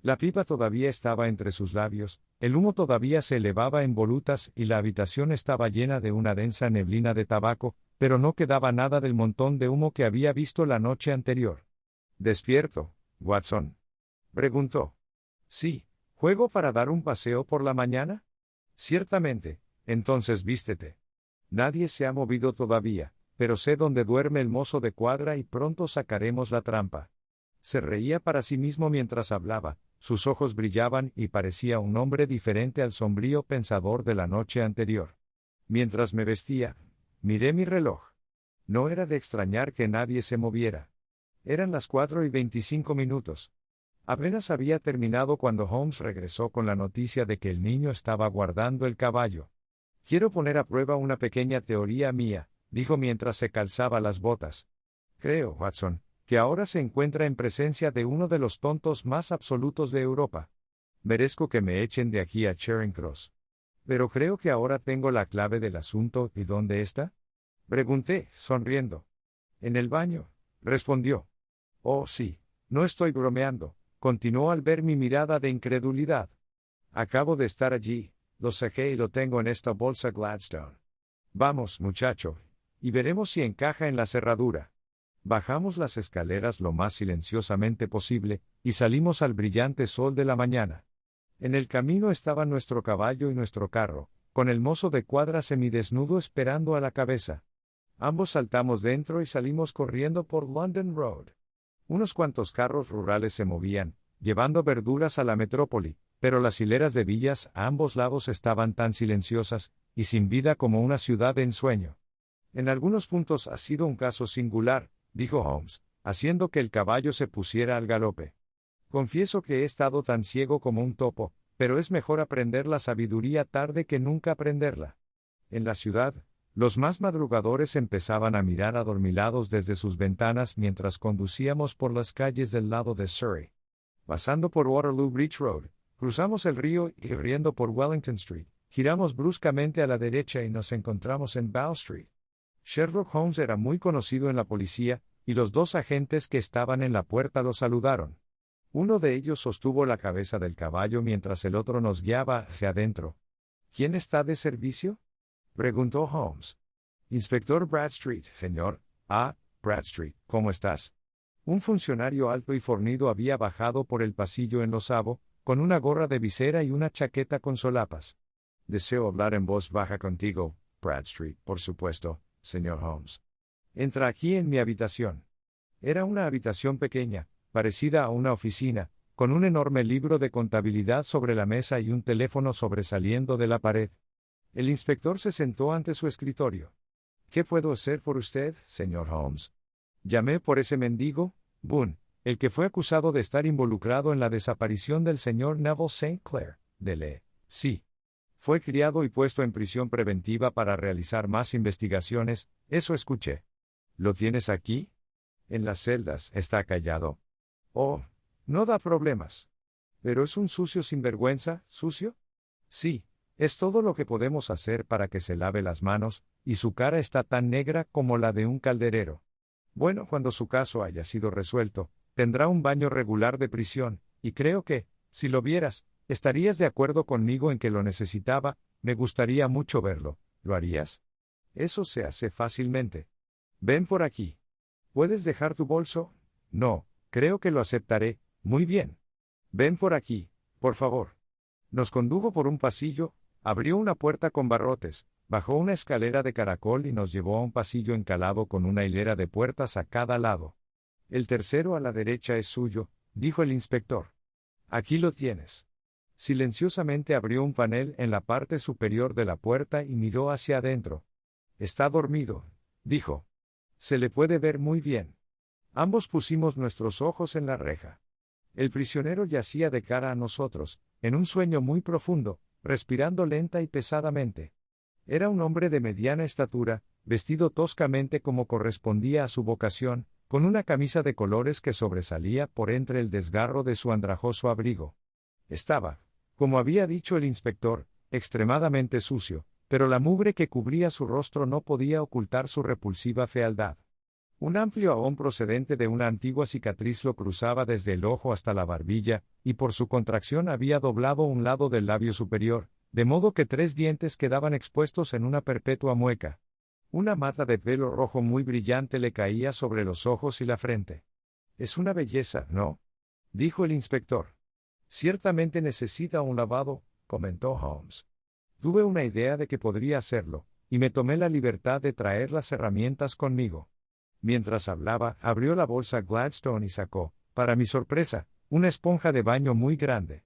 La pipa todavía estaba entre sus labios, el humo todavía se elevaba en volutas y la habitación estaba llena de una densa neblina de tabaco, pero no quedaba nada del montón de humo que había visto la noche anterior. ¿Despierto, Watson?, preguntó. Sí. ¿Juego para dar un paseo por la mañana? Ciertamente. Entonces vístete. Nadie se ha movido todavía, pero sé dónde duerme el mozo de cuadra y pronto sacaremos la trampa. Se reía para sí mismo mientras hablaba, sus ojos brillaban y parecía un hombre diferente al sombrío pensador de la noche anterior. Mientras me vestía, miré mi reloj. No era de extrañar que nadie se moviera. Eran las 4:25. Apenas había terminado cuando Holmes regresó con la noticia de que el niño estaba guardando el caballo. Quiero poner a prueba una pequeña teoría mía, dijo mientras se calzaba las botas. Creo, Watson, que ahora se encuentra en presencia de uno de los tontos más absolutos de Europa. Merezco que me echen de aquí a Charing Cross. Pero creo que ahora tengo la clave del asunto. ¿Y dónde está? Pregunté, sonriendo. En el baño, respondió. Oh sí, no estoy bromeando, continuó al ver mi mirada de incredulidad. Acabo de estar allí, lo saqué y lo tengo en esta bolsa Gladstone. Vamos, muchacho, y veremos si encaja en la cerradura. Bajamos las escaleras lo más silenciosamente posible, y salimos al brillante sol de la mañana. En el camino estaban nuestro caballo y nuestro carro, con el mozo de cuadra semidesnudo esperando a la cabeza. Ambos saltamos dentro y salimos corriendo por London Road. Unos cuantos carros rurales se movían, llevando verduras a la metrópoli, pero las hileras de villas a ambos lados estaban tan silenciosas, y sin vida como una ciudad de ensueño. En algunos puntos ha sido un caso singular, dijo Holmes, haciendo que el caballo se pusiera al galope. Confieso que he estado tan ciego como un topo, pero es mejor aprender la sabiduría tarde que nunca aprenderla. En la ciudad, los más madrugadores empezaban a mirar adormilados desde sus ventanas mientras conducíamos por las calles del lado de Surrey. Pasando por Waterloo Bridge Road, cruzamos el río y riendo por Wellington Street, giramos bruscamente a la derecha y nos encontramos en Bow Street. Sherlock Holmes era muy conocido en la policía, y los dos agentes que estaban en la puerta lo saludaron. Uno de ellos sostuvo la cabeza del caballo mientras el otro nos guiaba hacia adentro. ¿Quién está de servicio?, preguntó Holmes. Inspector Bradstreet, señor. Ah, Bradstreet, ¿cómo estás? Un funcionario alto y fornido había bajado por el pasillo enlosado, con una gorra de visera y una chaqueta con solapas. Deseo hablar en voz baja contigo, Bradstreet, por supuesto, señor Holmes. Entra aquí en mi habitación. Era una habitación pequeña, parecida a una oficina, con un enorme libro de contabilidad sobre la mesa y un teléfono sobresaliendo de la pared. El inspector se sentó ante su escritorio. ¿Qué puedo hacer por usted, señor Holmes? Llamé por ese mendigo, Boone, el que fue acusado de estar involucrado en la desaparición del señor Neville St. Clair, de Sí. Fue criado y puesto en prisión preventiva para realizar más investigaciones, eso escuché. ¿Lo tienes aquí? En las celdas, está callado. Oh, no da problemas. ¿Pero es un sucio sinvergüenza, sucio? Sí, es todo lo que podemos hacer para que se lave las manos, y su cara está tan negra como la de un calderero. Bueno, cuando su caso haya sido resuelto, tendrá un baño regular de prisión, y creo que, si lo vieras, estarías de acuerdo conmigo en que lo necesitaba. Me gustaría mucho verlo. ¿Lo harías? Eso se hace fácilmente. Ven por aquí. ¿Puedes dejar tu bolso? No, creo que lo aceptaré. Muy bien. Ven por aquí, por favor. Nos condujo por un pasillo, abrió una puerta con barrotes, bajó una escalera de caracol y nos llevó a un pasillo encalado con una hilera de puertas a cada lado. El tercero a la derecha es suyo, dijo el inspector. Aquí lo tienes. Silenciosamente abrió un panel en la parte superior de la puerta y miró hacia adentro. Está dormido, dijo. Se le puede ver muy bien. Ambos pusimos nuestros ojos en la reja. El prisionero yacía de cara a nosotros, en un sueño muy profundo, respirando lenta y pesadamente. Era un hombre de mediana estatura, vestido toscamente como correspondía a su vocación, con una camisa de colores que sobresalía por entre el desgarro de su andrajoso abrigo. Estaba, como había dicho el inspector, extremadamente sucio, pero la mugre que cubría su rostro no podía ocultar su repulsiva fealdad. Un amplio ahón procedente de una antigua cicatriz lo cruzaba desde el ojo hasta la barbilla, y por su contracción había doblado un lado del labio superior, de modo que 3 dientes quedaban expuestos en una perpetua mueca. Una mata de pelo rojo muy brillante le caía sobre los ojos y la frente. Es una belleza, ¿no?, dijo el inspector. Ciertamente necesita un lavado, comentó Holmes. Tuve una idea de que podría hacerlo, y me tomé la libertad de traer las herramientas conmigo. Mientras hablaba, abrió la bolsa Gladstone y sacó, para mi sorpresa, una esponja de baño muy grande.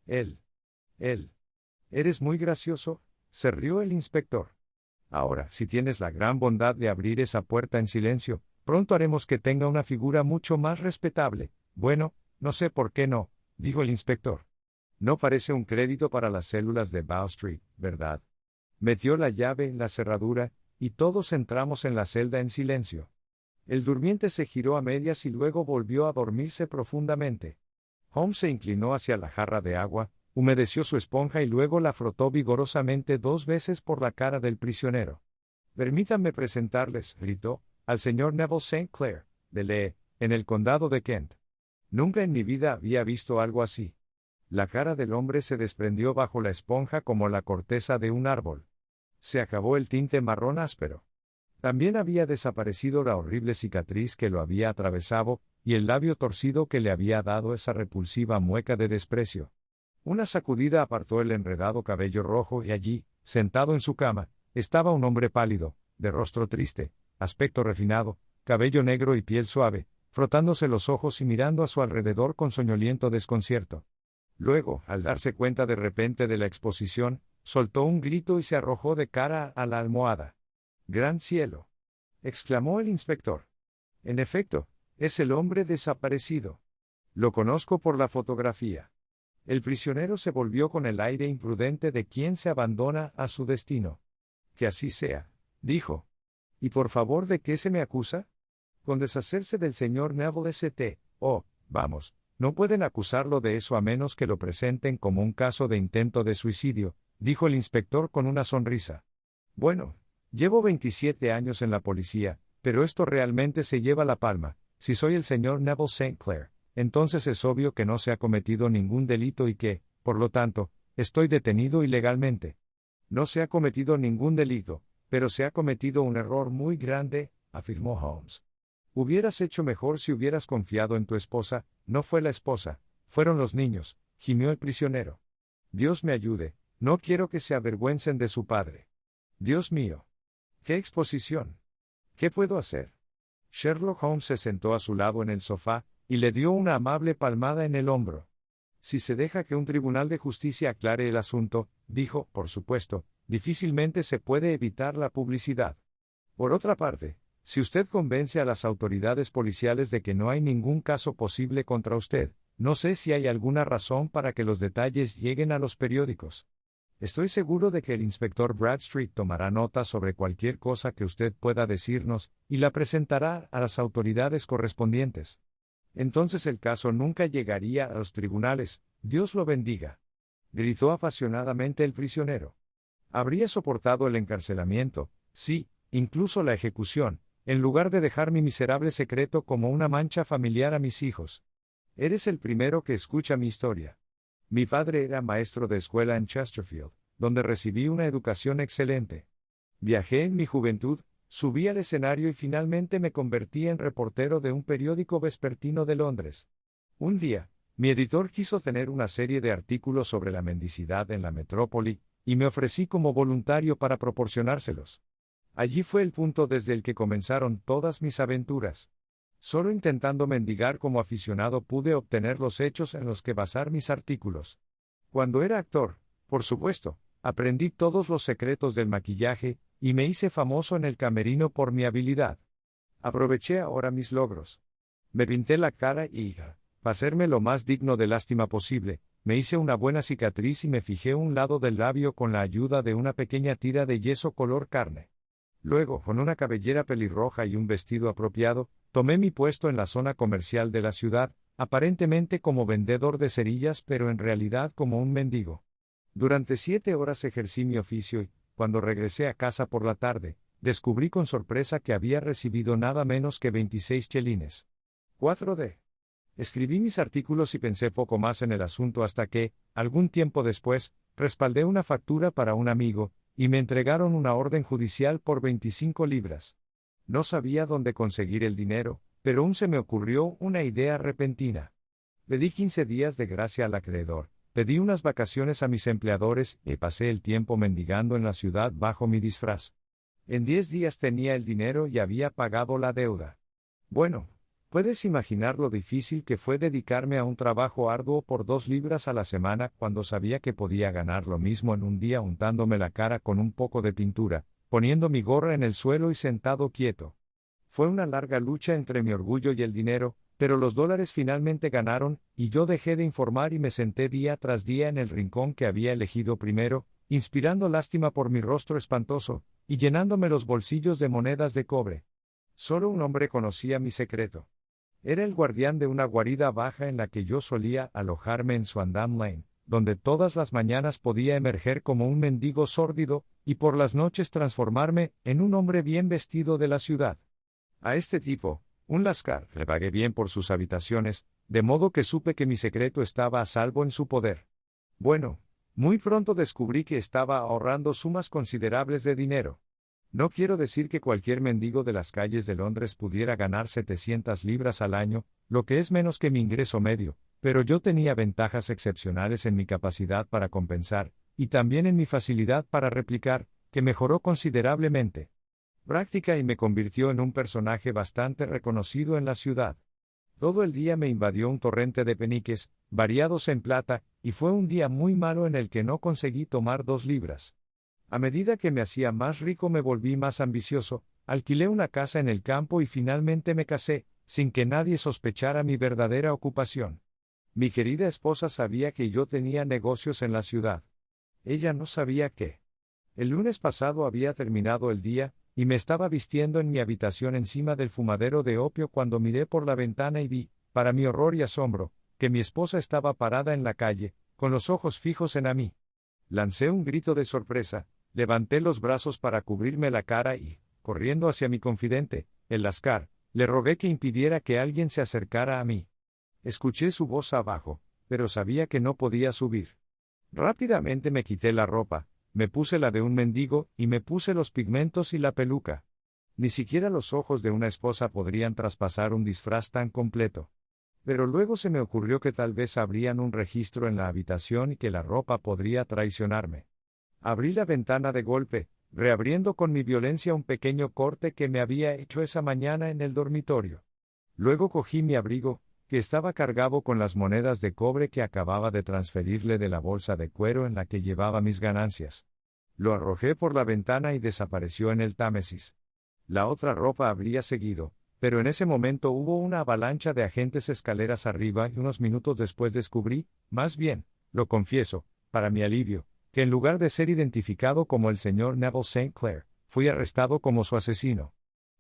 Él. Eres muy gracioso, se rió el inspector. Ahora, si tienes la gran bondad de abrir esa puerta en silencio, pronto haremos que tenga una figura mucho más respetable. Bueno, no sé por qué no, dijo el inspector. No parece un crédito para las células de Bow Street, ¿verdad? Metió la llave en la cerradura, y todos entramos en la celda en silencio. El durmiente se giró a medias y luego volvió a dormirse profundamente. Holmes se inclinó hacia la jarra de agua, humedeció su esponja y luego la frotó vigorosamente 2 veces por la cara del prisionero. Permítanme presentarles, gritó, al señor Neville St. Clair, de Lee, en el condado de Kent. Nunca en mi vida había visto algo así. La cara del hombre se desprendió bajo la esponja como la corteza de un árbol. Se acabó el tinte marrón áspero. También había desaparecido la horrible cicatriz que lo había atravesado, y el labio torcido que le había dado esa repulsiva mueca de desprecio. Una sacudida apartó el enredado cabello rojo y allí, sentado en su cama, estaba un hombre pálido, de rostro triste, aspecto refinado, cabello negro y piel suave, frotándose los ojos y mirando a su alrededor con soñoliento desconcierto. Luego, al darse cuenta de repente de la exposición, soltó un grito y se arrojó de cara a la almohada. ¡Gran cielo!, exclamó el inspector. En efecto, es el hombre desaparecido. Lo conozco por la fotografía. El prisionero se volvió con el aire imprudente de quien se abandona a su destino. Que así sea, dijo. ¿Y por favor de qué se me acusa? Con deshacerse del señor Neville St. Oh, vamos, no pueden acusarlo de eso a menos que lo presenten como un caso de intento de suicidio, dijo el inspector con una sonrisa. Bueno, llevo 27 años en la policía, pero esto realmente se lleva la palma. Si soy el señor Neville St. Clair, entonces es obvio que no se ha cometido ningún delito y que, por lo tanto, estoy detenido ilegalmente. No se ha cometido ningún delito, pero se ha cometido un error muy grande, afirmó Holmes. Hubieras hecho mejor si hubieras confiado en tu esposa. No fue la esposa, fueron los niños, gimió el prisionero. Dios me ayude, no quiero que se avergüencen de su padre. Dios mío. ¡Qué exposición! ¿Qué puedo hacer? Sherlock Holmes se sentó a su lado en el sofá, y le dio una amable palmada en el hombro. Si se deja que un tribunal de justicia aclare el asunto, dijo, por supuesto, difícilmente se puede evitar la publicidad. Por otra parte, si usted convence a las autoridades policiales de que no hay ningún caso posible contra usted, no sé si hay alguna razón para que los detalles lleguen a los periódicos. Estoy seguro de que el inspector Bradstreet tomará nota sobre cualquier cosa que usted pueda decirnos, y la presentará a las autoridades correspondientes. Entonces el caso nunca llegaría a los tribunales. Dios lo bendiga. Gritó apasionadamente el prisionero. Habría soportado el encarcelamiento, sí, incluso la ejecución, en lugar de dejar mi miserable secreto como una mancha familiar a mis hijos. Eres el primero que escucha mi historia. Mi padre era maestro de escuela en Chesterfield, donde recibí una educación excelente. Viajé en mi juventud, subí al escenario y finalmente me convertí en reportero de un periódico vespertino de Londres. Un día, mi editor quiso tener una serie de artículos sobre la mendicidad en la metrópoli, y me ofrecí como voluntario para proporcionárselos. Allí fue el punto desde el que comenzaron todas mis aventuras. Solo intentando mendigar como aficionado pude obtener los hechos en los que basar mis artículos. Cuando era actor, por supuesto, aprendí todos los secretos del maquillaje, y me hice famoso en el camerino por mi habilidad. Aproveché ahora mis logros. Me pinté la cara y, para hacerme lo más digno de lástima posible, me hice una buena cicatriz y me fijé un lado del labio con la ayuda de una pequeña tira de yeso color carne. Luego, con una cabellera pelirroja y un vestido apropiado, tomé mi puesto en la zona comercial de la ciudad, aparentemente como vendedor de cerillas pero en realidad como un mendigo. Durante 7 horas ejercí mi oficio y, cuando regresé a casa por la tarde, descubrí con sorpresa que había recibido nada menos que 26 chelines. 4D. Escribí mis artículos y pensé poco más en el asunto hasta que, algún tiempo después, respaldé una factura para un amigo, y me entregaron una orden judicial por 25 libras. No sabía dónde conseguir el dinero, pero aún se me ocurrió una idea repentina. Pedí 15 días de gracia al acreedor, pedí unas vacaciones a mis empleadores y pasé el tiempo mendigando en la ciudad bajo mi disfraz. En 10 días tenía el dinero y había pagado la deuda. Bueno, puedes imaginar lo difícil que fue dedicarme a un trabajo arduo por 2 libras a la semana cuando sabía que podía ganar lo mismo en un día untándome la cara con un poco de pintura, poniendo mi gorra en el suelo y sentado quieto. Fue una larga lucha entre mi orgullo y el dinero, pero los dólares finalmente ganaron, y yo dejé de informar y me senté día tras día en el rincón que había elegido primero, inspirando lástima por mi rostro espantoso, y llenándome los bolsillos de monedas de cobre. Solo un hombre conocía mi secreto. Era el guardián de una guarida baja en la que yo solía alojarme en Swandam Lane, donde todas las mañanas podía emerger como un mendigo sórdido, y por las noches transformarme en un hombre bien vestido de la ciudad. A este tipo, un lascar, le pagué bien por sus habitaciones, de modo que supe que mi secreto estaba a salvo en su poder. Bueno, muy pronto descubrí que estaba ahorrando sumas considerables de dinero. No quiero decir que cualquier mendigo de las calles de Londres pudiera ganar 700 libras al año, lo que es menos que mi ingreso medio, pero yo tenía ventajas excepcionales en mi capacidad para compensar, y también en mi facilidad para replicar, que mejoró considerablemente. Práctica y me convirtió en un personaje bastante reconocido en la ciudad. Todo el día me invadió un torrente de peniques, variados en plata, y fue un día muy malo en el que no conseguí tomar 2 libras. A medida que me hacía más rico me volví más ambicioso, alquilé una casa en el campo y finalmente me casé, sin que nadie sospechara mi verdadera ocupación. Mi querida esposa sabía que yo tenía negocios en la ciudad. Ella no sabía que. El lunes pasado había terminado el día, y me estaba vistiendo en mi habitación encima del fumadero de opio cuando miré por la ventana y vi, para mi horror y asombro, que mi esposa estaba parada en la calle, con los ojos fijos en mí. Lancé un grito de sorpresa, levanté los brazos para cubrirme la cara y, corriendo hacia mi confidente, el lascar, le rogué que impidiera que alguien se acercara a mí. Escuché su voz abajo, pero sabía que no podía subir. Rápidamente me quité la ropa, me puse la de un mendigo y me puse los pigmentos y la peluca. Ni siquiera los ojos de una esposa podrían traspasar un disfraz tan completo. Pero luego se me ocurrió que tal vez habrían un registro en la habitación y que la ropa podría traicionarme. Abrí la ventana de golpe, reabriendo con mi violencia un pequeño corte que me había hecho esa mañana en el dormitorio. Luego cogí mi abrigo, que estaba cargado con las monedas de cobre que acababa de transferirle de la bolsa de cuero en la que llevaba mis ganancias. Lo arrojé por la ventana y desapareció en el Támesis. La otra ropa habría seguido, pero en ese momento hubo una avalancha de agentes escaleras arriba y unos minutos después descubrí, más bien, lo confieso, para mi alivio, que en lugar de ser identificado como el señor Neville St. Clair, fui arrestado como su asesino.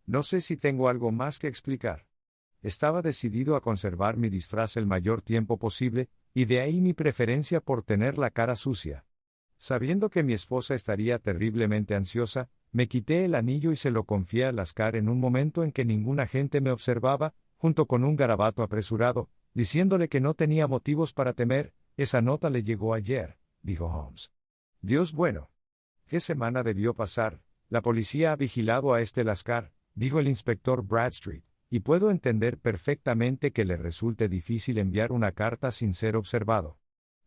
No sé si tengo algo más que explicar. Estaba decidido a conservar mi disfraz el mayor tiempo posible, y de ahí mi preferencia por tener la cara sucia. Sabiendo que mi esposa estaría terriblemente ansiosa, me quité el anillo y se lo confié a Lascar en un momento en que ningún agente me observaba, junto con un garabato apresurado, diciéndole que no tenía motivos para temer. Esa nota le llegó ayer, dijo Holmes. Dios bueno. ¿Qué semana debió pasar? La policía ha vigilado a este Lascar, dijo el inspector Bradstreet, y puedo entender perfectamente que le resulte difícil enviar una carta sin ser observado.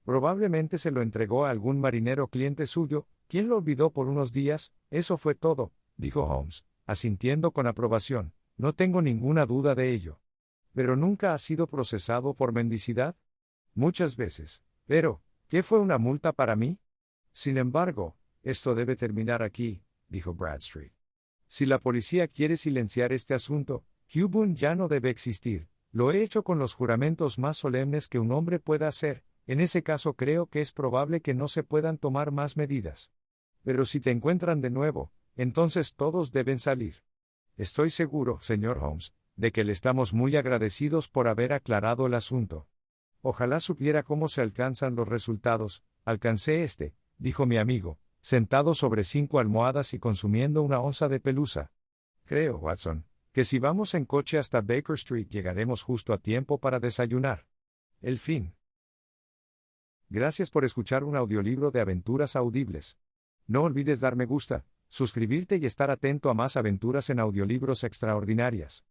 Probablemente se lo entregó a algún marinero cliente suyo, quien lo olvidó por unos días. Eso fue todo, dijo Holmes, asintiendo con aprobación. No tengo ninguna duda de ello. ¿Pero nunca ha sido procesado por mendicidad? Muchas veces. Pero, ¿qué fue una multa para mí? Sin embargo, esto debe terminar aquí, dijo Bradstreet. Si la policía quiere silenciar este asunto, Hugh ya no debe existir. Lo he hecho con los juramentos más solemnes que un hombre pueda hacer. En ese caso creo que es probable que no se puedan tomar más medidas. Pero si te encuentran de nuevo, entonces todos deben salir. Estoy seguro, señor Holmes, de que le estamos muy agradecidos por haber aclarado el asunto. Ojalá supiera cómo se alcanzan los resultados. Alcancé este, dijo mi amigo, sentado sobre 5 almohadas y consumiendo una onza de pelusa. Creo, Watson, que si vamos en coche hasta Baker Street llegaremos justo a tiempo para desayunar. El fin. Gracias por escuchar un audiolibro de Aventuras Audibles. No olvides dar me gusta, suscribirte y estar atento a más aventuras en audiolibros extraordinarias.